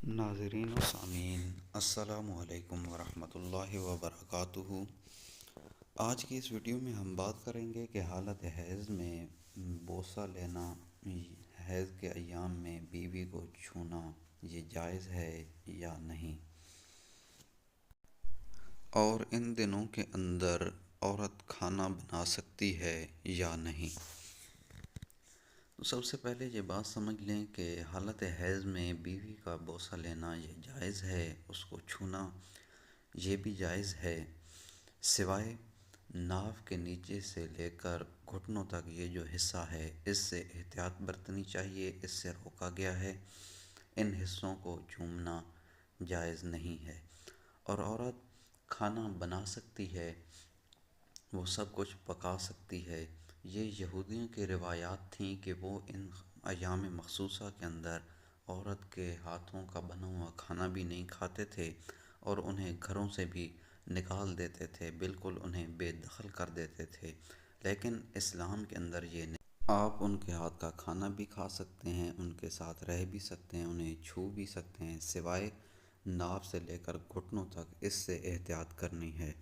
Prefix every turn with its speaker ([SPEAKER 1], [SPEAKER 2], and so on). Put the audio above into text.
[SPEAKER 1] ناظرین و سامعین، السلام علیکم ورحمۃ اللہ وبرکاتہ۔ آج کی اس ویڈیو میں ہم بات کریں گے کہ حالت حیض میں بوسہ لینا، حیض کے ایام میں بیوی کو چھونا یہ جائز ہے یا نہیں، اور ان دنوں کے اندر عورت کھانا بنا سکتی ہے یا نہیں۔ تو سب سے پہلے یہ بات سمجھ لیں کہ حالت حیض میں بیوی کا بوسہ لینا یہ جائز ہے، اس کو چھونا یہ بھی جائز ہے، سوائے ناف کے نیچے سے لے کر گھٹنوں تک یہ جو حصہ ہے اس سے احتیاط برتنی چاہیے، اس سے روکا گیا ہے، ان حصوں کو چومنا جائز نہیں ہے۔ اور عورت کھانا بنا سکتی ہے، وہ سب کچھ پکا سکتی ہے۔ یہ یہودیوں کی روایات تھیں کہ وہ ان ایام مخصوصہ کے اندر عورت کے ہاتھوں کا بنا ہوا کھانا بھی نہیں کھاتے تھے اور انہیں گھروں سے بھی نکال دیتے تھے، بالکل انہیں بے دخل کر دیتے تھے۔ لیکن اسلام کے اندر یہ نہیں، آپ ان کے ہاتھ کا کھانا بھی کھا سکتے ہیں، ان کے ساتھ رہ بھی سکتے ہیں، انہیں چھو بھی سکتے ہیں، سوائے ناف سے لے کر گھٹنوں تک اس سے احتیاط کرنی ہے۔